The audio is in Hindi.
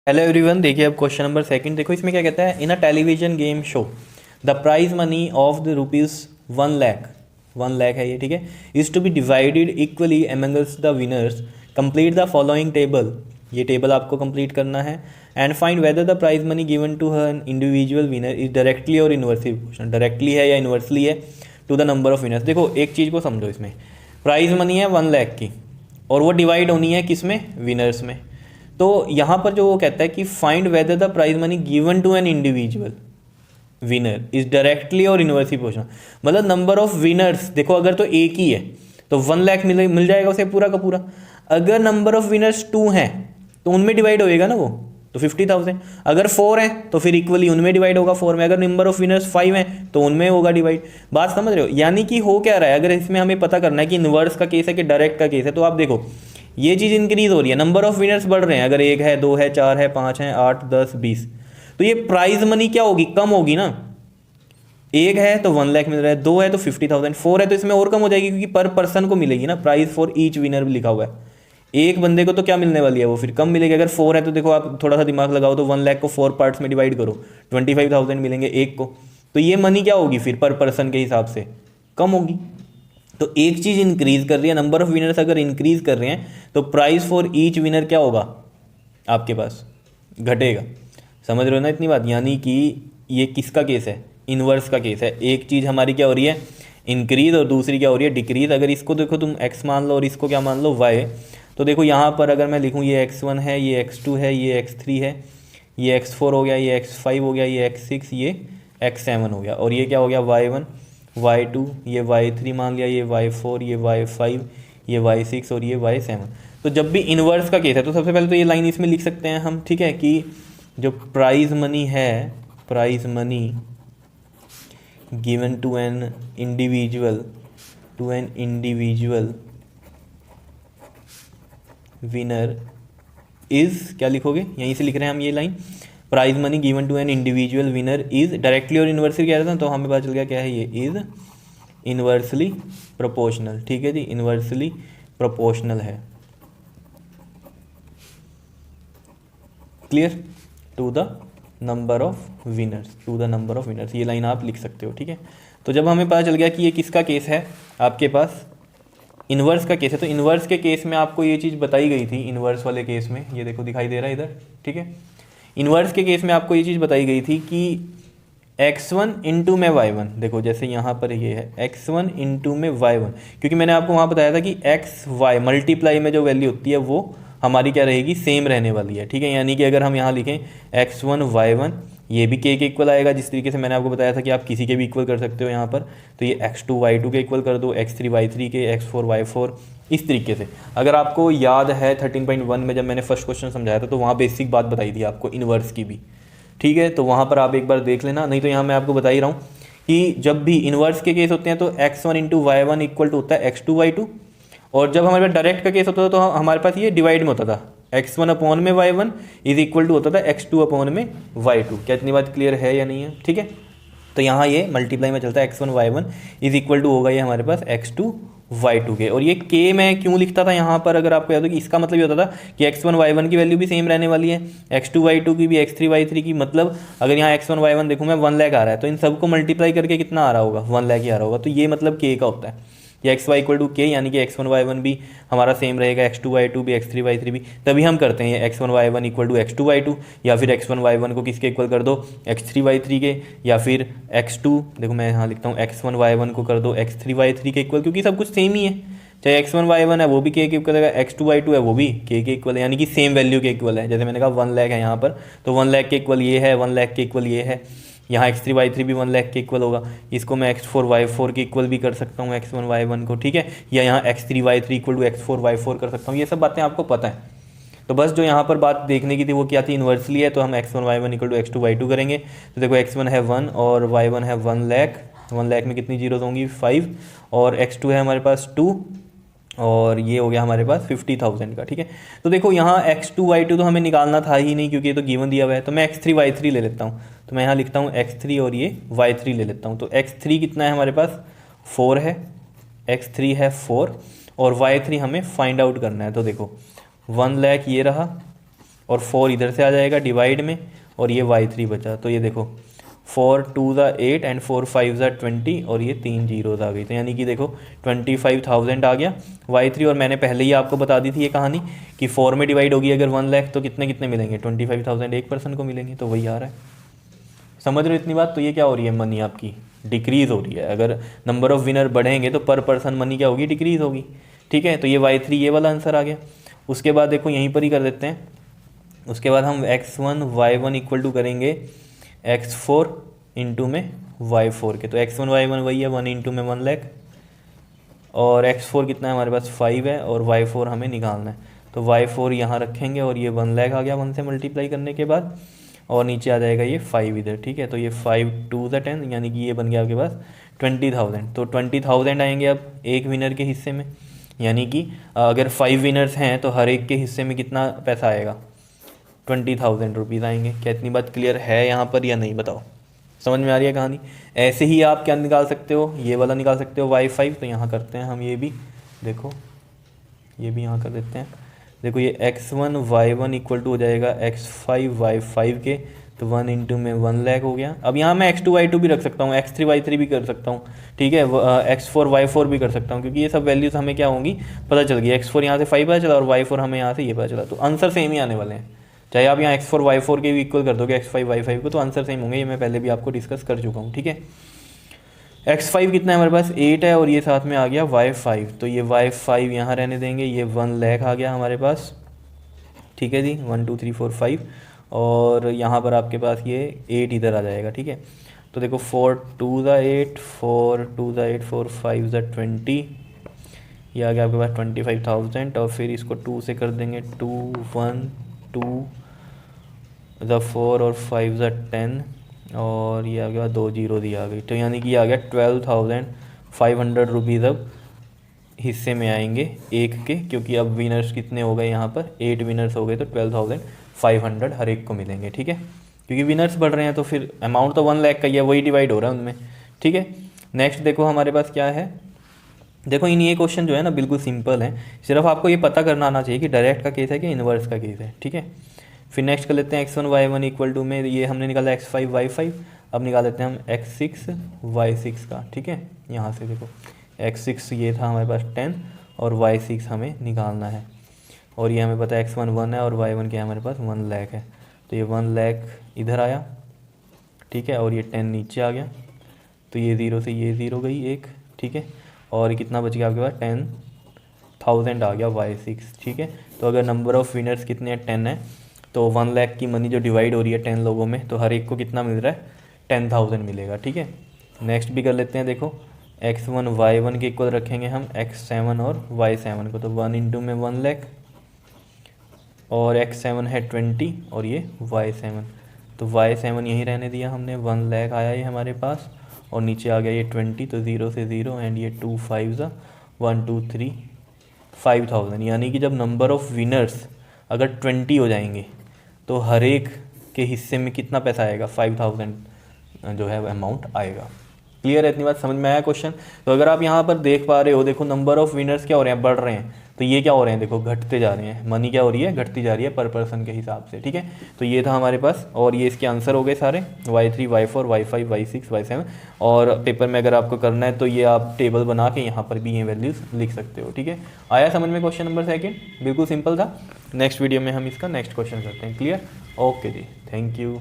हेलो एवरीवन, देखिए अब क्वेश्चन नंबर सेकंड देखो। इसमें क्या कहता है, in a television game show the prize money of the rupees 1 lakh, 1 lakh है ये, ठीक है, is to be divided equally amongst the winners. Complete the following table, ये टेबल आपको कंप्लीट करना है। And find whether the prize money given to her individual winner is directly और इन्वर्सली प्रोपोर्शनल, डायरेक्टली है या इन्वर्सली है to the number of winners. देखो एक चीज़ को समझो, इसमें प्राइज मनी है 1 लाख की और वो डिवाइड होनी है किस में, विनर्स में। तो यहाँ पर जो वो कहता है कि find whether the prize money given to an individual winner is directly और इन्वर्सली प्रोपोर्शनल, मतलब नंबर ऑफ विनर्स। देखो अगर तो एक ही है तो 1 लाख मिल जाएगा उसे पूरा का पूरा। अगर नंबर ऑफ विनर्स 2 हैं तो उनमें डिवाइड होएगा ना वो, तो 50,000। अगर 4 हैं तो फिर इक्वली उनमें डिवाइड होगा 4 में। अगर नंबर ऑफ विनर्स 5 हैं तो उनमें होगा डिवाइड। बात समझ रहे हो? यानी कि हो क्या रहा है, अगर इसमें हमें पता करना है कि इन्वर्स का केस है कि डायरेक्ट का केस है, तो आप देखो ये चीज़ इंक्रीज हो रही है, नंबर ऑफ विनर्स बढ़ रहे हैं। अगर 1 है, 2 है, 4 है, 5 है, 8, 10, 20, तो ये प्राइज मनी क्या होगी, कम होगी ना। 1 है तो 1 लाख मिल रहा है, 2 है तो 50,000, 4 है तो इसमें और कम हो जाएगी क्योंकि पर पर्सन को मिलेगी ना, प्राइज फॉर ईच विनर भी लिखा हुआ है। एक बंदे को तो क्या मिलने वाली है, वो फिर कम मिलेगी। अगर 4 है तो देखो आप थोड़ा सा दिमाग लगाओ तो 1 लाख को 4 पार्ट्स में डिवाइड करो, 25,000 मिलेंगे एक को। तो ये मनी क्या होगी फिर पर पर्सन के हिसाब से, कम होगी। तो एक चीज़ इंक्रीज कर रही है, नंबर ऑफ विनर्स अगर इंक्रीज कर रहे हैं तो प्राइस फॉर ईच विनर क्या होगा आपके पास, घटेगा। समझ रहे हो ना इतनी बात? यानी कि ये किसका केस है, इन्वर्स का केस है। एक चीज़ हमारी क्या हो रही है, इंक्रीज, और दूसरी क्या हो रही है, डिक्रीज। अगर इसको देखो तुम x मान लो और इसको क्या मान लो y, तो देखो यहाँ पर अगर मैं लिखूँ ये x1 है, ये x2 है, ये x3 है, ये x4 हो गया, ये x5 हो गया, ये x6, ये x7 हो गया, और ये क्या हो गया y1, y2, ये y3 मान लिया, ये y4, ये y5, ये y6 और ये y7। तो जब भी इन्वर्स का केस है तो सबसे पहले तो ये लाइन इसमें लिख सकते हैं हम, ठीक है, कि जो प्राइज मनी है, prize money given to an individual, winner is, क्या लिखोगे, यहीं से लिख रहे हैं हम ये line, prize money given to an individual winner is directly और इन्वर्सली कह रहा था, तो हमें पता चल गया क्या है, ये इज इन्वर्सली प्रोपोर्शनल। ठीक है जी, इन्वर्सली प्रोपोर्शनल है। Clear? To the number of winners, ये लाइन आप लिख सकते हो। ठीक है, तो जब हमें पता चल गया कि ये किसका केस है, आपके पास इन्वर्स का केस है, तो इन्वर्स के केस में आपको ये चीज़ बताई गई थी। इन्वर्स वाले केस में ये देखो दिखाई दे रहा है इधर, ठीक है, इन्वर्स के केस में आपको ये चीज़ बताई गई थी कि x1 इंटू में y1, देखो जैसे यहाँ पर ये है x1 इंटू में y1, क्योंकि मैंने आपको वहाँ बताया था कि x y मल्टीप्लाई में जो वैल्यू होती है वो हमारी क्या रहेगी, सेम रहने वाली है। ठीक है, यानी कि अगर हम यहाँ लिखें x1 y1, ये भी k के इक्वल आएगा, जिस तरीके से मैंने आपको बताया था कि आप किसी के भी इक्वल कर सकते हो यहाँ पर। तो ये x2 y2 के इक्वल कर दो, x3 y3 के, x4 y4, इस तरीके से। अगर आपको याद है 13.1 में जब मैंने फर्स्ट क्वेश्चन समझाया था तो वहाँ बेसिक बात बताई थी आपको इन्वर्स की भी। ठीक है, तो वहाँ पर आप एक बार देख लेना, नहीं तो यहाँ मैं आपको बता ही रहा हूँ कि जब भी इन्वर्स के केस होते हैं तो x1 into y1 equal to होता है x2 y2, और जब हमारे पास डायरेक्ट का केस होता था तो हमारे पास ये डिवाइड में होता था, x1 अपॉन में y1 इज इक्वल टू होता था x2 अपॉन में y2। क्या इतनी बात क्लियर है या नहीं है? ठीक है, तो यहाँ ये मल्टीप्लाई में चलता है, x1 y1 is equal to होगा ये हमारे पास x2 y2 के। और ये k मैं क्यों लिखता था यहाँ पर, अगर आपको याद हो, कि इसका मतलब ये होता था कि x1 y1 की वैल्यू भी सेम रहने वाली है, x2 y2 की भी, x3 y3 की। मतलब अगर यहाँ x1 y1 देखूँ मैं 1 लाख आ रहा है तो इन सबको मल्टीप्लाई करके कितना आ रहा होगा, 1 लाख ही आ रहा होगा। तो ये मतलब k का होता है, या एक्स वाई इक्वल टू के, यानी कि x1 y1 भी हमारा सेम रहेगा, x2 y2 भी, x3 y3 भी। तभी हम करते हैं x1 y1 equal to x2 y2, या फिर x1 y1 को किसके इक्वल कर दो, x3 y3 के, या फिर x2, देखो मैं यहाँ लिखता हूँ x1 y1 को कर दो x3 y3 के इक्वल, क्योंकि सब कुछ सेम ही है। चाहे x1 y1 है वो भी k के इक्वल है, x2 y2 है वो भी k के इक्वल है, यानी कि सेम वैल्यू के इक्वल है। जैसे मैंने कहा 1 लाख है यहाँ पर, तो 1 लाख के इक्वल ये है, 1 लाख के इक्वल ये है। यहाँ x3 y3 भी 1 लाख के इक्वल होगा, इसको मैं x4 y4 के इक्वल भी कर सकता हूँ, x1 y1 को। ठीक है, या यहाँ x3 y3 equal to x4 y4 कर सकता हूँ। ये सब बातें आपको पता है। तो बस जो यहाँ पर बात देखने की थी वो क्या थी, इन्वर्सली है, तो हम x1 y1 equal to x2 y2 करेंगे। तो देखो x1 है 1 और y1 है 1 लाख, 1 लाख में कितनी जीरोज होंगी, 5, और x2 है हमारे पास 2, और ये हो गया हमारे पास 50,000 का। ठीक है, तो देखो यहाँ x2 y2 तो हमें निकालना था ही नहीं क्योंकि ये तो गिवन दिया हुआ है, तो मैं x3 y3 ले लेता हूँ। तो मैं यहाँ लिखता हूँ x3 और ये y3 ले लेता हूँ। तो x3 कितना है हमारे पास, 4 है, x3 है 4, और y3 हमें फाइंड आउट करना है। तो देखो 1 लाख ये रहा, और 4 इधर से आ जाएगा डिवाइड में, और ये y3 बचा। तो ये देखो 4 2 ज़ा 8 एंड 4 5 ज़ा 20, और ये 3 जीरोज़ आ गई। तो यानी कि देखो 25,000 आ गया y3। और मैंने पहले ही आपको बता दी थी ये कहानी कि 4 में डिवाइड होगी अगर 1 लाख तो कितने कितने मिलेंगे, 25,000 एक पर्सन को मिलेंगे। तो वही आ रहा है, समझ रहे हो इतनी बात। तो ये क्या हो रही है, मनी आपकी डिक्रीज़ हो रही है। अगर नंबर ऑफ़ विनर बढ़ेंगे तो पर पर्सन मनी क्या होगी, डिक्रीज़ होगी। ठीक है, तो ये y3 ये वाला आंसर आ गया। उसके बाद देखो यहीं पर ही कर देते हैं। उसके बाद हम x1 y1 इक्वल टू करेंगे x4 इंटू में y4 के। तो x1 y1 वही है 1 इंटू में 1 लाख, और x4 कितना है हमारे पास 5 है, और y4 हमें निकालना है। तो y4 यहाँ रखेंगे और ये 1 लाख आ गया 1 से मल्टीप्लाई करने के बाद, और नीचे आ जाएगा ये 5 इधर। ठीक है, तो ये 5 2 ज़ा 10, यानी कि ये बन गया आपके पास 20,000। तो 20,000 आएंगे अब एक विनर के हिस्से में, यानी कि अगर 5 विनर्स हैं तो हर एक के हिस्से में कितना पैसा आएगा, 20,000 रुपीज़ आएंगे। क्या इतनी बात क्लियर है यहाँ पर या नहीं, बताओ, समझ में आ रही है कहानी। ऐसे ही आप क्या निकाल सकते हो, ये वाला निकाल सकते हो y5। तो यहाँ करते हैं हम ये भी, देखो ये भी यहाँ कर देते हैं। देखो ये x1 y1 इक्वल टू हो जाएगा x5 y5 के, तो 1 इंटू में 1 लाख हो गया। अब यहाँ मैं x2 y2 भी रख सकता हूँ, x3 y3 भी कर सकता हूँ। ठीक है, x4 y4 भी कर सकता हूँ, क्योंकि ये सब वैल्यूज़ हमें क्या होंगी पता चल गई। x4 यहाँ से 5 पता चला और y4 हमें यहाँ से ये पता चला। तो आंसर सेम ही आने वाले हैं, चाहे आप यहाँ x4 y4 के भी इक्वल कर दोगे x5 y5 को, तो आंसर सेम होंगे। ये मैं पहले भी आपको डिस्कस कर चुका हूँ। ठीक है, x5 कितना है हमारे पास 8 है, और ये साथ में आ गया y5। तो ये y5 यहाँ रहने देंगे, ये 1 लाख आ गया हमारे पास। ठीक है जी, 1 2 3 4 5, और यहाँ पर आपके पास ये 8 इधर आ जाएगा। ठीक है, तो देखो 4 2 ज़ा 8 4 2 ज़ा 8 4 5 ज़ा 20, ये आ गया आपके पास 25,000। और फिर इसको 2 से कर देंगे, 2 1 2 ज़ा 4 और 5 ज़ा 10, और ये आ गया 2 जीरो दी आ गई। तो यानी कि ये आ गया 12,500 रुपीज़ अब हिस्से में आएंगे एक के, क्योंकि अब विनर्स कितने हो गए यहाँ पर 8 विनर्स हो गए, तो 12,500 हर एक को मिलेंगे। ठीक है, क्योंकि विनर्स बढ़ रहे हैं तो फिर अमाउंट तो 1 लाख का ही है, वही डिवाइड हो रहा है उनमें। ठीक है, नेक्स्ट देखो हमारे पास क्या है। देखो इन ये क्वेश्चन जो है ना बिल्कुल सिंपल है, सिर्फ आपको ये पता करना आना चाहिए कि डायरेक्ट का केस है कि इन्वर्स का केस है। ठीक है, फिर नेक्स्ट कर लेते हैं x1 y1 इक्वल टू में ये हमने निकाला x5 y5। अब निकाल लेते हैं हम x6 y6 का। ठीक है, यहाँ से देखो x6 ये था हमारे पास 10 और y6 हमें निकालना है, और ये हमें पता है x1 1 है और y1 क्या है हमारे पास 1 लाख है। तो ये 1 लाख इधर आया। ठीक है, और ये 10 नीचे आ गया, तो ये 0 से ये 0 गई एक। ठीक है, और कितना बच गया आपके पास 10,000 आ गया y6। ठीक है, तो अगर नंबर ऑफ़ विनर्स कितने हैं 10 है, तो 1 लाख की मनी जो डिवाइड हो रही है 10 लोगों में, तो hर एक को कितना मिल रहा है 10,000 मिलेगा। ठीक है, नेक्स्ट भी कर लेते हैं। देखो x1 y1 के इक्वल रखेंगे हम x7 और y7 को, तो 1 इंटू में 1 लाख, और x7 है 20 और ये y7, तो y7 यहीं रहने दिया हमने, 1 लाख आया ये हमारे पास, और नीचे आ गया ये 20, तो 0 से 0 एंड ये 2 5 1 2 3 5,000। यानी कि जब नंबर ऑफ़ विनर्स अगर 20 हो जाएंगे तो हर एक के हिस्से में कितना पैसा आएगा 5,000 जो है अमाउंट आएगा। क्लियर है इतनी बात, समझ में आया क्वेश्चन। तो अगर आप यहाँ पर देख पा रहे हो, देखो नंबर ऑफ़ विनर्स क्या हो रहे हैं, बढ़ रहे हैं, तो ये क्या हो रहे हैं, देखो घटते जा रहे हैं, मनी क्या हो रही है घटती जा रही है पर पर्सन के हिसाब से। ठीक है, तो ये था हमारे पास, और ये इसके आंसर हो गए सारे y3 y4 y5 y6 y7। और पेपर में अगर आपको करना है तो ये आप टेबल बना के यहाँ पर भी ये वैल्यूज़ लिख सकते हो। ठीक है, आया समझ में क्वेश्चन नंबर 2, बिल्कुल सिंपल था। नेक्स्ट वीडियो में हम इसका नेक्स्ट क्वेश्चन करते हैं। क्लियर, ओके जी, थैंक यू।